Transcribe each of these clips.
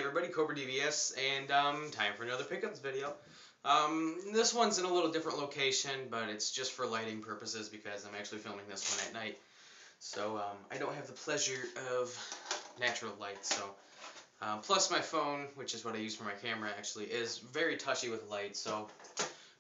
everybody, cobradvs, and time for another pickups video. This one's in a little different location, but it's just for lighting purposes because I'm actually filming this one at night. So I don't have the pleasure of natural light. So plus my phone, which is what I use for my camera, actually is very touchy with light. So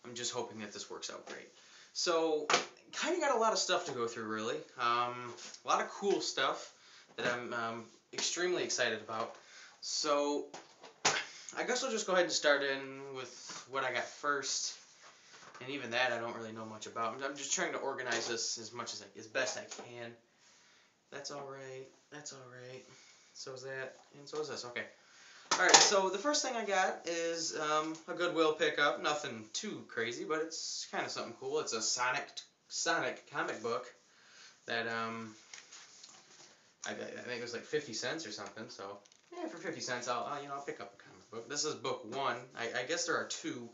I'm just hoping that this works out great. So kind of got a lot of stuff to go through, really. A lot of cool stuff that I'm extremely excited about. So I guess I'll just go ahead and start in with what I got first, and even that I don't really know much about. I'm just trying to organize this as best I can. That's all right. That's all right. So is that, and so is this. Okay. All right. So the first thing I got is a Goodwill pickup. Nothing too crazy, but it's kind of something cool. It's a Sonic comic book that I think it was like 50 cents or something. So yeah, for 50 cents, I'll pick up a comic book. This is book 1. I guess there are 2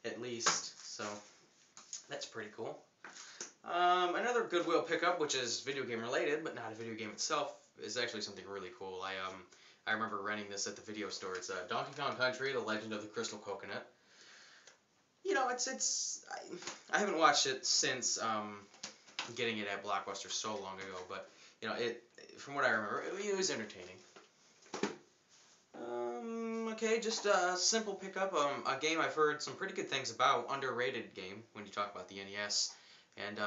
at least, so that's pretty cool. Another Goodwill pickup, which is video game related, but not a video game itself, is actually something really cool. I remember renting this at the video store. It's Donkey Kong Country: The Legend of the Crystal Coconut. You know, I haven't watched it since getting it at Blockbuster so long ago, but you know, from what I remember, it was entertaining. Okay, just a simple pickup. A game I've heard some pretty good things about. Underrated game when you talk about the NES. And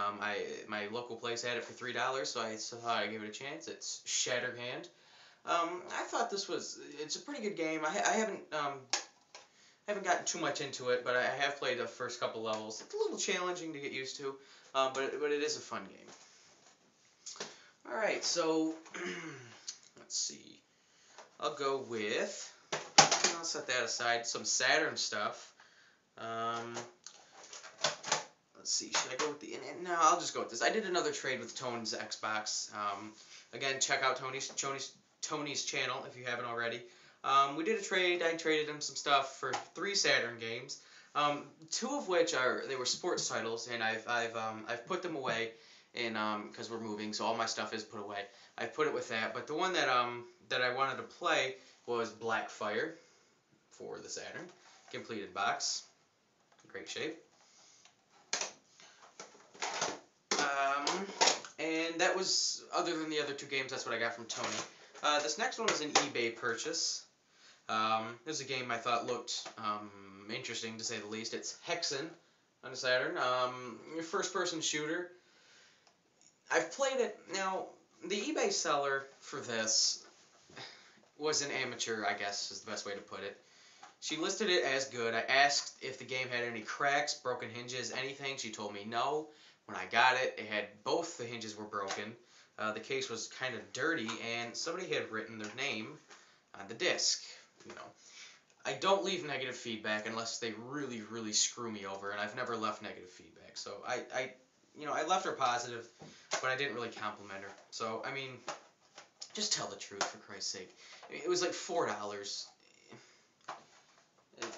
my local place had it for $3, so I thought I'd give it a chance. It's Shatterhand. I thought it's a pretty good game. I haven't gotten too much into it, but I have played the first couple levels. It's a little challenging to get used to, but it is a fun game. All right, so let's see. I'll go with, I'll set that aside, some Saturn stuff. Let's see, should I go with no, I'll just go with this. I did another trade with Tone's Xbox. Again, check out Tony's channel if you haven't already. We did a trade. I traded him some stuff for 3 Saturn games. 2 of which they were sports titles, and I've put them away, and because we're moving, so all my stuff is put away. I put it with that, but the one that I wanted to play was Blackfire for the Saturn, completed box, great shape. And that was, other than the other 2 games, that's what I got from Tony. This next one was an eBay purchase. This is a game I thought looked interesting, to say the least. It's Hexen on the Saturn. First-person shooter. I've played it. Now, the eBay seller for this was an amateur, I guess, is the best way to put it. She listed it as good. I asked if the game had any cracks, broken hinges, anything. She told me no. When I got it, both the hinges were broken. The case was kind of dirty, and somebody had written their name on the disc. You know, I don't leave negative feedback unless they really, really screw me over, and I've never left negative feedback. So I left her positive, but I didn't really compliment her. So I mean, just tell the truth for Christ's sake. It was like $4.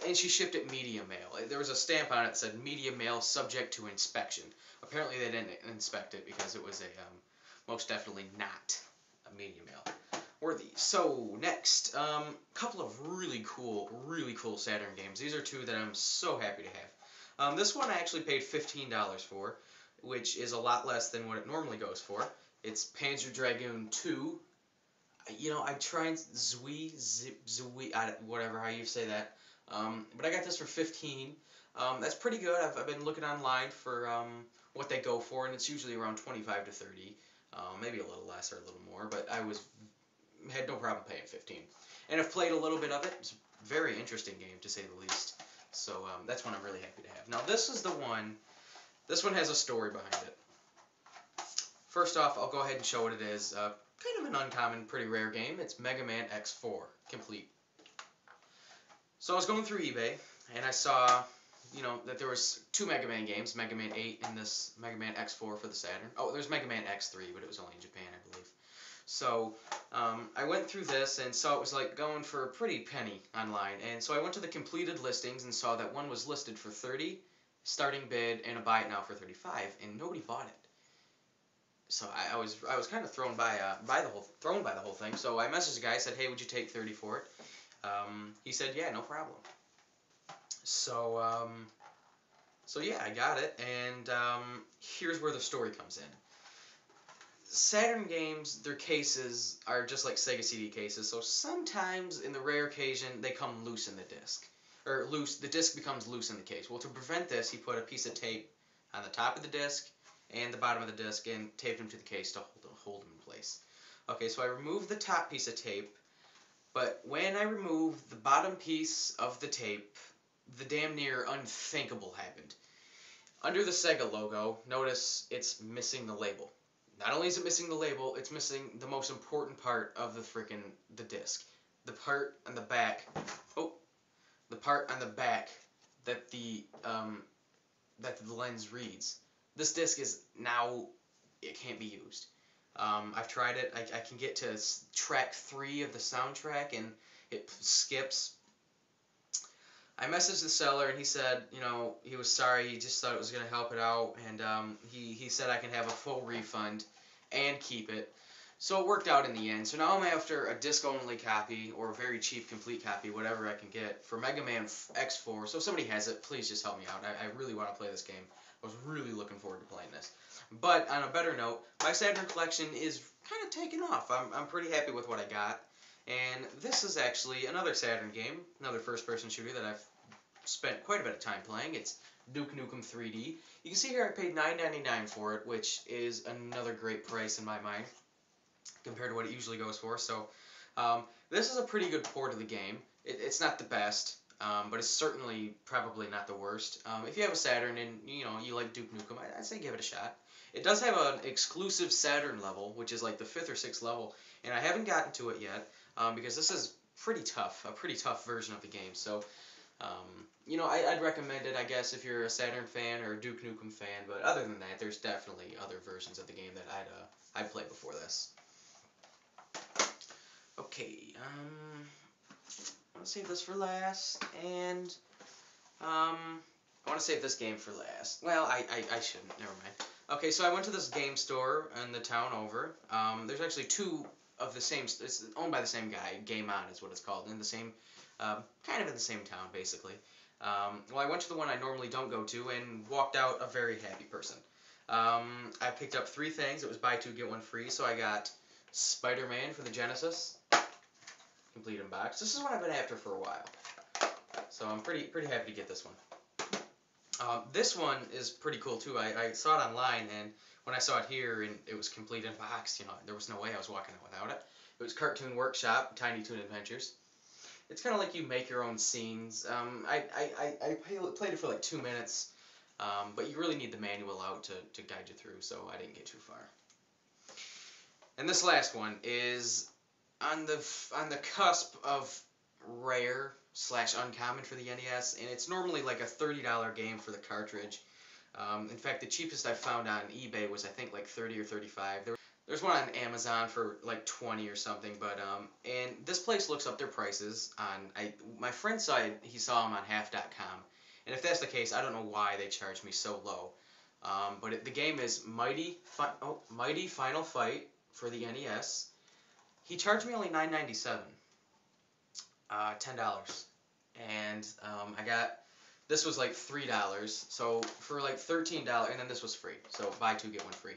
And she shipped it media mail. There was a stamp on it that said media mail subject to inspection. Apparently they didn't inspect it because it was most definitely not a media mail worthy. So next, couple of really cool Saturn games. These are 2 that I'm so happy to have. This one I actually paid $15 for, which is a lot less than what it normally goes for. It's Panzer Dragoon 2. You know, I tried Zui, whatever how you say that. But I got this for $15. That's pretty good. I've been looking online for what they go for, and it's usually around $25 to $30, maybe a little less or a little more. But I had no problem paying $15. And I've played a little bit of it. It's a very interesting game, to say the least. So that's one I'm really happy to have. Now this is the one. This one has a story behind it. First off, I'll go ahead and show what it is. Kind of an uncommon, pretty rare game. It's Mega Man X4 complete. So I was going through eBay, and I saw, that there was 2 Mega Man games, Mega Man 8 and this Mega Man X4 for the Saturn. Oh, there's Mega Man X3, but it was only in Japan, I believe. So I went through this and saw it was like going for a pretty penny online. And so I went to the completed listings and saw that one was listed for $30, starting bid, and a buy it now for $35, and nobody bought it. So I was kind of thrown by the whole thing. So I messaged the guy, said, hey, would you take $30 for it? He said, yeah, no problem. So, so yeah, I got it, and here's where the story comes in. Saturn games, their cases are just like Sega CD cases, so sometimes, in the rare occasion, they come loose in the disc. Or loose, the disc becomes loose in the case. Well, to prevent this, he put a piece of tape on the top of the disc and the bottom of the disc and taped them to the case to hold them in place. Okay, so I removed the top piece of tape, but when I removed the bottom piece of the tape, the damn near unthinkable happened. Under the Sega logo, notice it's missing the label. Not only is it missing the label, it's missing the most important part of the disc. The part on the back. Oh, the part on the back that the lens reads. This disc is now, it can't be used. I've tried it. I can get to track 3 of the soundtrack and it skips. I messaged the seller and he said, he was sorry. He just thought it was going to help it out, and he said I can have a full refund and keep it. So it worked out in the end. So now I'm after a disc-only copy or a very cheap complete copy, whatever I can get, for Mega Man X4. So if somebody has it, please just help me out. I really want to play this game. I was really looking forward to playing this. But on a better note, my Saturn collection is kind of taking off. I'm pretty happy with what I got. And this is actually another Saturn game, another first-person shooter that I've spent quite a bit of time playing. It's Duke Nukem 3D. You can see here I paid $9.99 for it, which is another great price in my mind compared to what it usually goes for. So this is a pretty good port of the game. It's not the best, but it's certainly probably not the worst. If you have a Saturn and you like Duke Nukem, I'd say give it a shot. It does have an exclusive Saturn level, which is like the 5th or 6th level, and I haven't gotten to it yet because this is pretty tough, a pretty tough version of the game. So I'd recommend it, I guess, if you're a Saturn fan or a Duke Nukem fan. But other than that, there's definitely other versions of the game that I'd play before this. Okay, I want to save this for last, and I want to save this game for last. Well, I shouldn't. Never mind. Okay, so I went to this game store in the town over. There's actually 2 of the same. It's owned by the same guy. Game On is what it's called. In the same, kind of in the same town, basically. Well, I went to the one I normally don't go to and walked out a very happy person. I picked up 3 things. It was buy 2 get 1 free. So I got Spider-Man for the Genesis, complete in box. This is what I've been after for a while. So I'm pretty happy to get this one. This one is pretty cool too. I saw it online, and when I saw it here and it was complete in box, there was no way I was walking out without it. It was Cartoon Workshop, Tiny Toon Adventures. It's kind of like you make your own scenes. I played it for like 2 minutes, but you really need the manual out to guide you through, so I didn't get too far. And this last one is on the cusp of rare / uncommon for the NES, and it's normally like a $30 game for the cartridge. In fact, the cheapest I found on eBay was I think like 30 or 35. There's one on Amazon for like 20 or something, but and this place looks up their prices on my friend saw it, he saw them on half.com, and if that's the case, I don't know why they charged me so low. But the game is Mighty Final Fight for the NES. He charged me only $9.97, $10, and I got, this was like $3, so for like $13, and then this was free, so buy 2 get 1 free.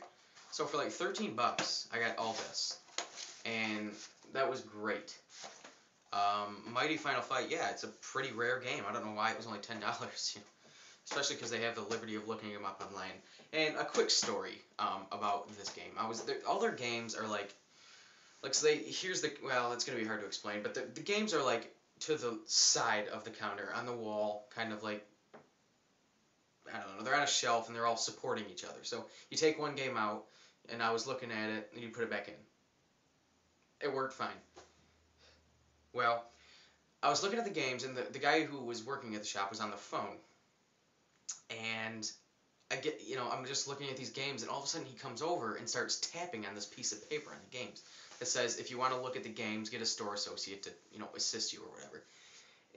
So for like $13, I got all this, and that was great. Mighty Final Fight, yeah, it's a pretty rare game. I don't know why it was only $10, especially because they have the liberty of looking them up online. And a quick story about this game. All their games are like so well, it's gonna be hard to explain, but the games are like to the side of the counter on the wall, kind of like, I don't know, they're on a shelf and they're all supporting each other. So you take one game out, and I was looking at it, and you put it back in. It worked fine. Well, I was looking at the games, and the guy who was working at the shop was on the phone. And I'm just looking at these games, and all of a sudden he comes over and starts tapping on this piece of paper on the games. It says, if you want to look at the games, get a store associate to, assist you or whatever.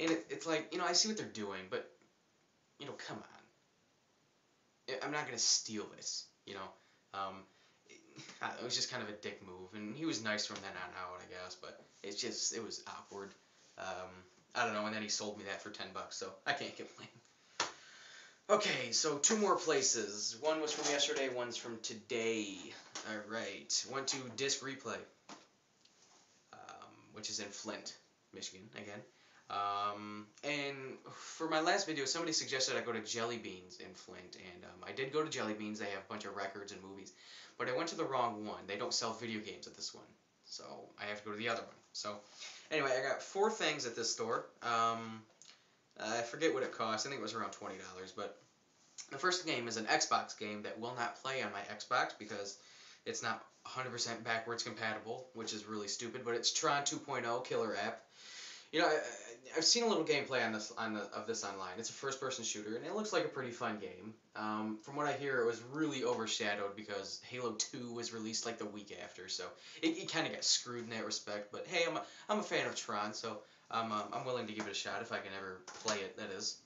And it's like, I see what they're doing, but, come on. I'm not going to steal this, It was just kind of a dick move, and he was nice from then on out, I guess, but it was awkward. I don't know, and then he sold me that for $10, so I can't complain. Okay, so 2 more places. One was from yesterday, one's from today. Alright, went to Disc Replay, which is in Flint, Michigan, again. And for my last video, somebody suggested I go to Jelly Beans in Flint, and I did go to Jelly Beans. They have a bunch of records and movies, but I went to the wrong one. They don't sell video games at this one, so I have to go to the other one. So anyway, I got 4 things at this store. I forget what it cost. I think it was around $20, but the first game is an Xbox game that will not play on my Xbox because it's not 100% backwards compatible, which is really stupid, but it's Tron 2.0 killer app. You know, I've seen a little gameplay of this online. It's a first-person shooter, and it looks like a pretty fun game. From what I hear, it was really overshadowed because Halo 2 was released like the week after, so it kind of got screwed in that respect. But hey, I'm a fan of Tron, so I'm willing to give it a shot if I can ever play it. That is.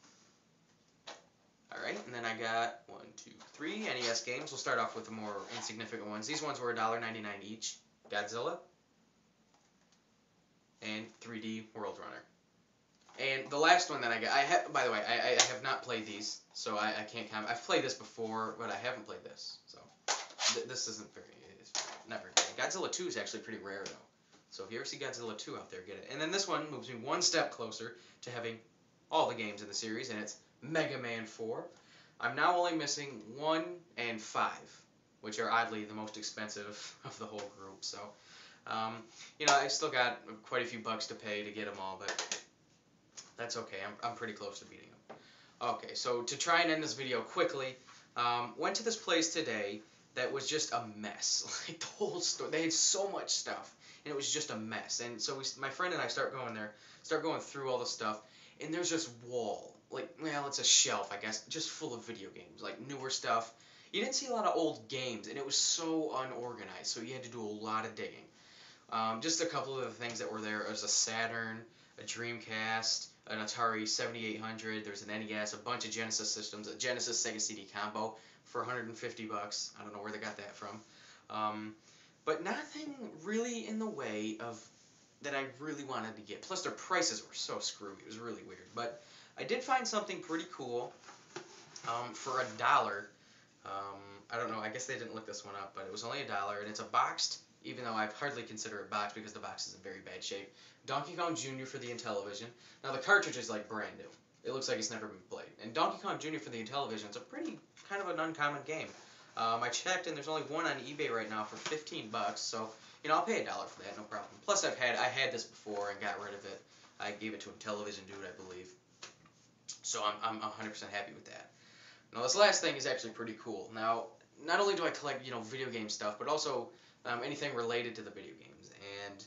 All right, and then I got 1, 2, 3 NES games. We'll start off with the more insignificant ones. These ones were $1.99 each. Godzilla and 3D World Runner. And the last one that I got, by the way, I have not played these, so I can't comment. I've played this before, but I haven't played this, so this isn't it's not very good. Godzilla 2 is actually pretty rare, though. So if you ever see Godzilla 2 out there, get it. And then this one moves me one step closer to having all the games in the series, and it's Mega Man 4. I'm now only missing 1 and 5, which are oddly the most expensive of the whole group, so you know, I still got quite a few bucks to pay to get them all, but that's okay. I'm pretty close to beating them. Okay, so to try and end this video quickly, went to this place today that was just a mess. Like the whole store, they had so much stuff, and it was just a mess. And so my friend and I start going through all the stuff, and there's this wall, like, well, it's a shelf, I guess, just full of video games, like newer stuff. You didn't see a lot of old games, and it was so unorganized, so you had to do a lot of digging. Just a couple of the things that were there. There was a Saturn, a Dreamcast, an Atari 7800. There's an NES, a bunch of Genesis systems, a Genesis Sega CD combo for $150. I don't know where they got that from. But nothing really in the way of that I really wanted to get. Plus their prices were so screwy. It was really weird. But I did find something pretty cool for $1. I don't know. I guess they didn't look this one up, but it was only $1, and it's a boxed, even though I hardly consider it boxed because the box is in very bad shape, Donkey Kong Jr. for the Intellivision. Now the cartridge is like brand new. It looks like it's never been played. And Donkey Kong Jr. for the Intellivision is a pretty kind of an uncommon game. I checked, and there's only one on eBay right now for $15, so you know I'll pay $1 for that, no problem. Plus I had this before and got rid of it. I gave it to a Intellivision dude, I believe. So I'm 100% happy with that. Now this last thing is actually pretty cool. Now not only do I collect video game stuff, but also anything related to the video games. And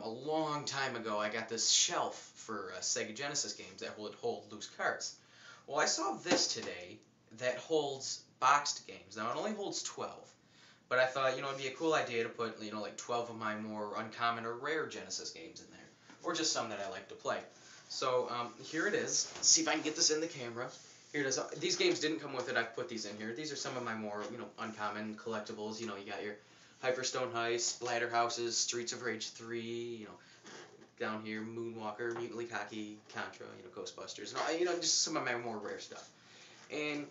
a long time ago, I got this shelf for Sega Genesis games that would hold loose carts. Well, I saw this today that holds boxed games. Now, it only holds 12. But I thought, it'd be a cool idea to put, like 12 of my more uncommon or rare Genesis games in there. Or just some that I like to play. So, here it is. Let's see if I can get this in the camera. Here it is. These games didn't come with it. I've put these in here. These are some of my more, uncommon collectibles. You got your Hyperstone Heist, Splatterhouses, Streets of Rage 3, down here, Moonwalker, Mutant League Contra, Ghostbusters, and just some of my more rare stuff. And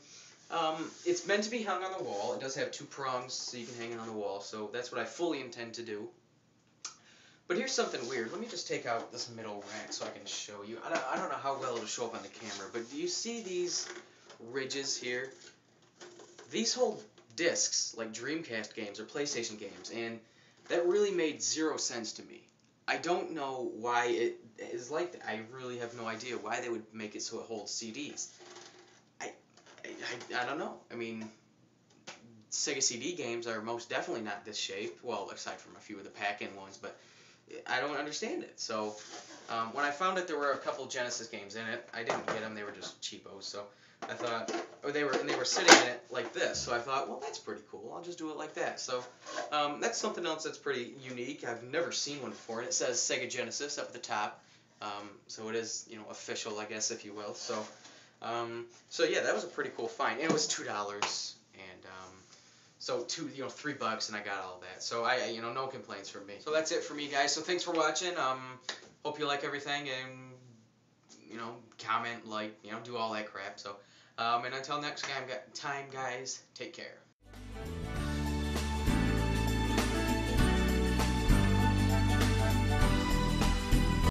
it's meant to be hung on the wall. It does have 2 prongs, so you can hang it on the wall, so that's what I fully intend to do. But here's something weird. Let me just take out this middle rack so I can show you. I don't know how well it'll show up on the camera, but do you see these ridges here? These hold discs, like Dreamcast games or PlayStation games, and that really made 0 sense to me. I don't know why it is like that. I really have no idea why they would make it so it holds CDs. I don't know. I mean, Sega CD games are most definitely not this shape, well, aside from a few of the pack-in ones, but I don't understand it. So when I found that there were a couple Genesis games in it, I didn't get them. They were just cheapos, so I thought, they were sitting in it like this, so I thought, well, that's pretty cool. I'll just do it like that. So that's something else that's pretty unique. I've never seen one before, and it says Sega Genesis up at the top, so it is, official, I guess, if you will. So, so yeah, that was a pretty cool find. And it was $2, and So $3 and I got all that. So no complaints from me. So that's it for me, guys. So thanks for watching. Hope you like everything, and comment, like, do all that crap. So and until next time, guys, take care.